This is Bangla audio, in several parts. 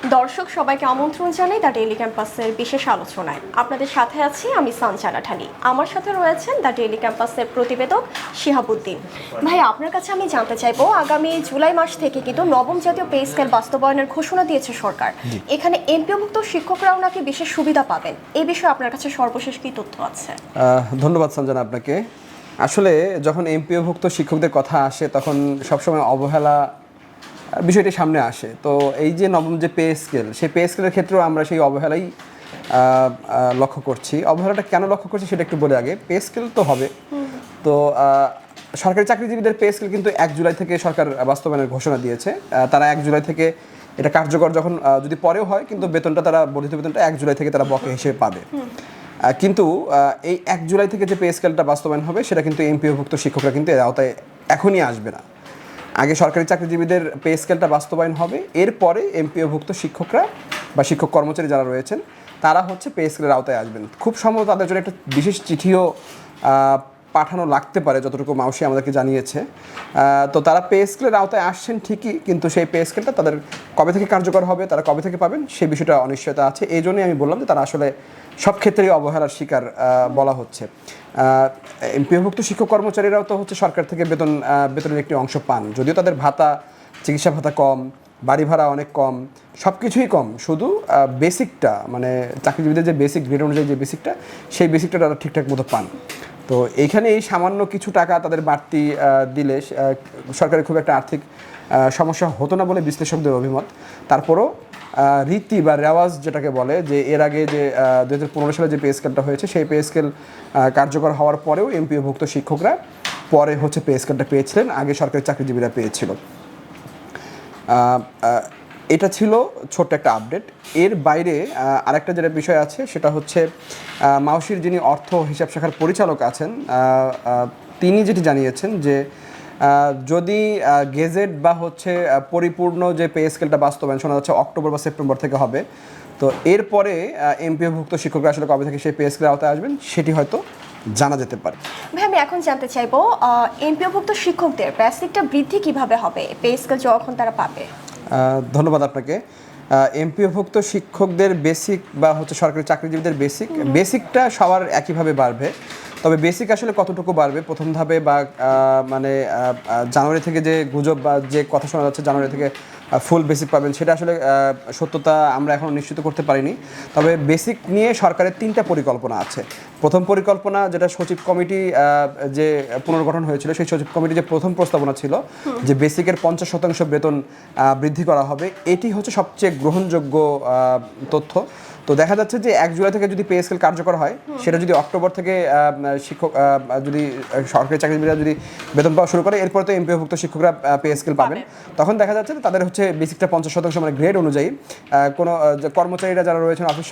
দর্শক সবাইকে আমন্ত্রণ জানাই দ্য ডেইলি ক্যাম্পাসের বিশেষ আলোচনায়। আপনাদের সাথে আছি আমি সানজানা ঠানি। আমার সাথে রয়েছেন দ্য ডেইলি ক্যাম্পাসের প্রতিবেদক শিহাবুদ্দিন। ভাই, আপনার কাছে আমি জানতে চাইবো, আগামী জুলাই মাস থেকে কিন্তু নবম জাতীয় পে স্কেল বাস্তবায়নের ঘোষণা দিয়েছে সরকার। এখানে এমপিওভুক্ত শিক্ষকরাও নাকি বিশেষ সুবিধা পাবেন। এই বিষয়ে আপনার কাছে সর্বশেষ কি তথ্য আছে? ধন্যবাদ সঞ্জনা আপনাকে। আসলে যখন এমপিওভুক্ত শিক্ষকদের কথা আসে তখন সবসময় অবহেলা বিষয়টি সামনে আসে। তো এই যে নবম যে পে স্কেল, সেই পে স্কেলের ক্ষেত্রেও আমরা সেই অবহেলাই লক্ষ্য করছি। অবহেলাটা কেন লক্ষ্য করছি সেটা একটু বলে আগে। পে স্কেল তো হবে, তো সরকারি চাকরিজীবীদের পে স্কেল কিন্তু 1 জুলাই থেকে সরকার বাস্তবায়নের ঘোষণা দিয়েছে। তারা 1 জুলাই থেকে এটা কার্যকর, যখন যদি পরেও হয় কিন্তু বেতনটা তারা বর্ধিত বেতনটা 1 জুলাই থেকে তারা বকেয়া হিসেবে পাবে। কিন্তু এই 1 জুলাই থেকে যে পে স্কেলটা বাস্তবায়ন হবে সেটা কিন্তু এমপিওভুক্ত শিক্ষকরা কিন্তু এর আওতায় এখনই আসবে না। আগে সরকারি চাকরিজীবীদের পে স্কেলটা বাস্তবায়ন হবে, এরপরে এমপিওভুক্ত শিক্ষকরা বা শিক্ষক কর্মচারী যারা রয়েছেন তারা হচ্ছে পে স্কেলের আওতায় আসবেন। খুব সম্ভবত তাদের জন্য একটা বিশেষ চিঠিও পাঠানো লাগতে পারে, যতটুকু মাউসি আমাদেরকে জানিয়েছে। তো তারা পে স্কেলের আওতায় আসছেন ঠিকই, কিন্তু সেই পে স্কেলটা তাদের কবে থেকে কার্যকর হবে, তারা কবে থেকে পাবেন সেই বিষয়টা অনিশ্চয়তা আছে। এই জন্যই আমি বললাম যে তারা আসলে সব ক্ষেত্রেই অবহেলার শিকার বলা হচ্ছে। এমপিওভুক্ত শিক্ষক কর্মচারীরাও তো হচ্ছে সরকার থেকে বেতনের একটি অংশ পান, যদিও তাদের ভাতা, চিকিৎসা ভাতা কম, বাড়ি ভাড়া অনেক কম, সব কিছুই কম, শুধু বেসিকটা মানে চাকরিজীবীদের যে বেসিক গ্রেড অনুযায়ী যে বেসিকটা, সেই বেসিকটা তারা ঠিকঠাক মতো পান। তো এইখানে এই সামান্য কিছু টাকা তাদের বাড়তি দিলে সরকারের খুব একটা আর্থিক সমস্যা হতো না বলে বিশ্লেষকদের অভিমত। তারপরও রীতি বা রেওয়াজ যেটাকে বলে, যে এর আগে যে 2015 সালে যে পে স্কেলটা হয়েছে সেই পে স্কেল কার্যকর হওয়ার পরেও এমপিওভুক্ত শিক্ষকরা পরে হচ্ছে পে স্কেলটা পেয়েছিলেন, আগে সরকারি চাকরিজীবীরা পেয়েছিল। এটা ছিল ছোট্ট একটা আপডেট। এর বাইরে আরেকটা যেটা বিষয় আছে সেটা হচ্ছে মাউসির যিনি অর্থ হিসাব শাখার পরিচালক আছেন, তিনি যেটি জানিয়েছেন যে যদি গেজেট বা হচ্ছে পরিপূর্ণ যে পে স্কেলটা বাস্তবায়ন শোনা যাচ্ছে অক্টোবর বা সেপ্টেম্বর থেকে হবে, তো এরপরে এমপিওভুক্ত শিক্ষকরা আসলে কবে থেকে সেই পে স্কেলের আওতায় আসবেন সেটি হয়তো জানা যেতে পারে। ভাই, আমি এখন জানতে চাইবো, এমপিওভুক্ত শিক্ষকদের বেসিকটা বৃদ্ধি কিভাবে হবে পে স্কেল যখন তারা পাবে? ধন্যবাদ আপনাকে। এমপিওভুক্ত শিক্ষকদের বেসিক বা হচ্ছে সরকারি চাকরিজীবীদের বেসিকটা সবার একইভাবে বাড়বে, তবে বেসিক আসলে কতটুকু বাড়বে প্রথম ধাপে বা মানে জানুয়ারি থেকে যে গুজব বা যে কথা শোনা যাচ্ছে জানুয়ারি থেকে ফুল বেসিক পাবেন, সেটা আসলে সত্যতা আমরা এখনও নিশ্চিত করতে পারিনি। তবে বেসিক নিয়ে সরকারের 3টা পরিকল্পনা আছে। প্রথম পরিকল্পনা যেটা সচিব কমিটি যে পুনর্গঠন হয়েছিল, সেই সচিব কমিটি যে প্রথম প্রস্তাবনা ছিল যে বেসিকের 50% বেতন বৃদ্ধি করা হবে, এটি হচ্ছে সবচেয়ে গ্রহণযোগ্য তথ্য। তো দেখা যাচ্ছে যে 1 জুলাই থেকে যদি পে স্কেল কার্যকর হয়, সেটা যদি অক্টোবর থেকে শিক্ষক যদি সরকারি চাকরিজীবীরা যদি বেতন পাওয়া শুরু করে, এরপর তো এমপিওভুক্ত শিক্ষকরা পে স্কেল পাবেন। তখন দেখা যাচ্ছে যে তাদের হচ্ছে বেসিকটা 50% মানে গ্রেড অনুযায়ী কোনো কর্মচারীরা যারা রয়েছেন অফিস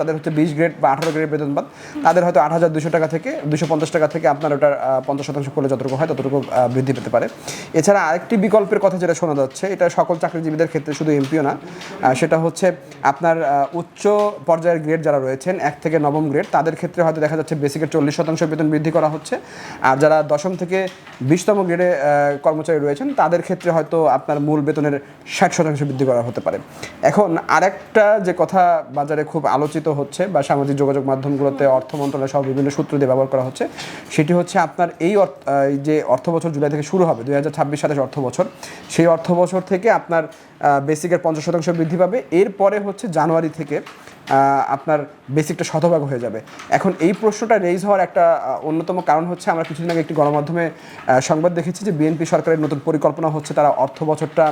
তাদের হচ্ছে 20 গ্রেড বা 18 গ্রেড বেতন পান, তাদের হয়তো 8,200 টাকা থেকে 250 টাকা থেকে আপনার ওটার 50% করলে যতটুকু হয় ততটুকু বৃদ্ধি পেতে পারে। এছাড়া আরেকটি বিকল্পের কথা যেটা শোনা যাচ্ছে, এটা সকল চাকরিজীবীদের ক্ষেত্রে, শুধু এমপিও না, সেটা হচ্ছে আপনার উচ্চ পর্যায়ের গ্রেড যারা রয়েছেন 1 থেকে নবম গ্রেড, তাদের ক্ষেত্রে হয়তো দেখা যাচ্ছে বেসিকের 40% বেতন বৃদ্ধি করা হচ্ছে। আর যারা 10ম থেকে 20তম গ্রেডে কর্মচারী রয়েছেন তাদের ক্ষেত্রে হয়তো আপনার মূল বেতনের 60% বৃদ্ধি করা হতে পারে। এখন আরেকটা যে কথা বাজারে খুব আলোচিত হচ্ছে বা সামাজিক যোগাযোগ মাধ্যমগুলোতে অর্থ মন্ত্রণালয় সহ বিভিন্ন সূত্র দিয়ে ব্যবহার করা হচ্ছে, সেটি হচ্ছে আপনার এই যে অর্থ বছর জুলাই থেকে শুরু হবে 2026-27 অর্থ বছর, সেই অর্থ বছর থেকে আপনার বেসিকের 50% বৃদ্ধি পাবে। এরপরে হচ্ছে জানুয়ারি থেকে আপনার বেসিকটা শতভাগ হয়ে যাবে। এখন এই প্রশ্নটা রেইজ হওয়ার একটা অন্যতম কারণ হচ্ছে, আমরা কিছুদিন আগে একটি গণমাধ্যমে সংবাদ দেখেছি যে বিএনপি সরকারের নতুন পরিকল্পনা হচ্ছে, তারা অর্থ বছরটা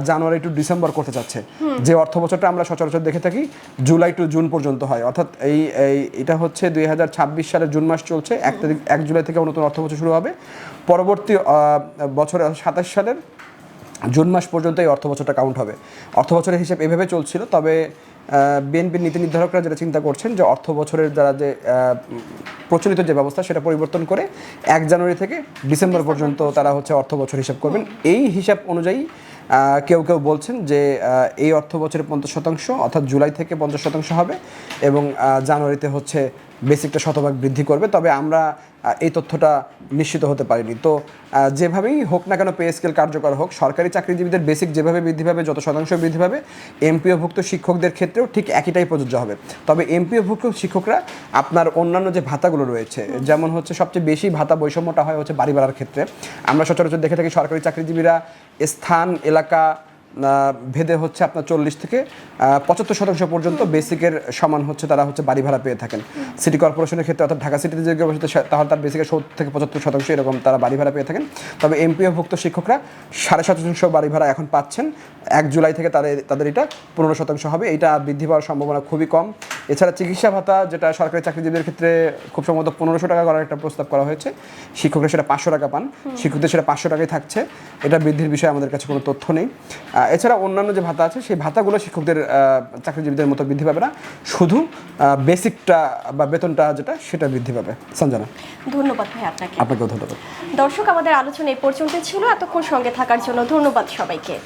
জানুয়ারি টু ডিসেম্বর করতে চাচ্ছে। যে অর্থ বছরটা আমরা সচরাচর দেখে থাকি জুলাই টু জুন পর্যন্ত হয়, অর্থাৎ এটা হচ্ছে 2026 সালের জুন মাস চলছে, 1 জুলাই থেকে নতুন অর্থ বছর শুরু হবে। পরবর্তী বছরে 27 সালের জুন মাস পর্যন্ত এই অর্থ বছরটা কাউন্ট হবে। অর্থ বছরের হিসেব এভাবে চলছিল, তবে বিএনপির নীতি নির্ধারকরা যেটা চিন্তা করছেন যে অর্থ বছরের যারা যে প্রচলিত যে ব্যবস্থা সেটা পরিবর্তন করে 1 জানুয়ারি থেকে ডিসেম্বর পর্যন্ত তারা হচ্ছে অর্থ বছর হিসাব করবেন। এই হিসাব অনুযায়ী কেউ কেউ বলছেন যে এই অর্থ বছরে 50% অর্থাৎ জুলাই থেকে 50% হবে এবং জানুয়ারিতে হচ্ছে বেসিকটা শতভাগ বৃদ্ধি করবে, তবে আমরা এই তথ্যটা নিশ্চিত হতে পারিনি। তো যেভাবেই হোক না কেন পে স্কেল কার্যকর হোক, সরকারি চাকরিজীবীদের বেসিক যেভাবে বৃদ্ধি পাবে, যত শতাংশ বৃদ্ধি পাবে, এমপিওভুক্ত শিক্ষকদের ক্ষেত্রেও ঠিক একইটাই প্রযোজ্য হবে। তবে এমপিওভুক্ত শিক্ষকরা আপনার অন্যান্য যে ভাতাগুলো রয়েছে, যেমন হচ্ছে সবচেয়ে বেশি ভাতা বৈষম্যটা হয় হচ্ছে বাড়ি ভাড়ার ক্ষেত্রে। আমরা সচরাচর দেখে থাকি সরকারি চাকরিজীবীরা স্থান এলাকা ভেদে হচ্ছে আপনার 40 থেকে 75% পর্যন্ত বেসিকের সমান হচ্ছে তারা হচ্ছে বাড়ি ভাড়া পেয়ে থাকেন। সিটি কর্পোরেশনের ক্ষেত্রে অর্থাৎ ঢাকা সিটিতে যে অবস্থিত তাহলে তার বেসিকের 70 থেকে 75% এরকম তারা বাড়ি ভাড়া পেয়ে থাকেন। তবে এমপিওভুক্ত শিক্ষকরা 7.5% বাড়ি ভাড়া এখন পাচ্ছেন। 1 জুলাই থেকে তাদের এটা 15% হবে। এটা বৃদ্ধি পাওয়ার সম্ভাবনা খুবই কম। এছাড়া চিকিৎসা ভাতা, যেটা সরকারি চাকরিজীবীদের ক্ষেত্রে খুব সম্ভবত 1500 টাকা করার একটা প্রস্তাব করা হয়েছে, শিক্ষকরা সেটা 500 টাকা পান, শিক্ষকদের সেটা 500 টাকাই থাকছে। এটা বৃদ্ধির বিষয়ে আমাদের কাছে কোনো তথ্য নেই। এছাড়া অন্যান্য যে ভাতা আছে, সেই ভাতাগুলো শিক্ষকদের চাকরিজীবীদের মতো বৃদ্ধি পাবে না, শুধু বেসিকটা বা বেতনটা যেটা সেটা বৃদ্ধি পাবে। সঞ্জনা, ধন্যবাদ ভাই আপনাকে। আপনাকেও ধন্যবাদ। দর্শক, আমাদের আলোচনা এই পর্যন্ত ছিল। এতক্ষণ সঙ্গে থাকার জন্য ধন্যবাদ সবাইকে।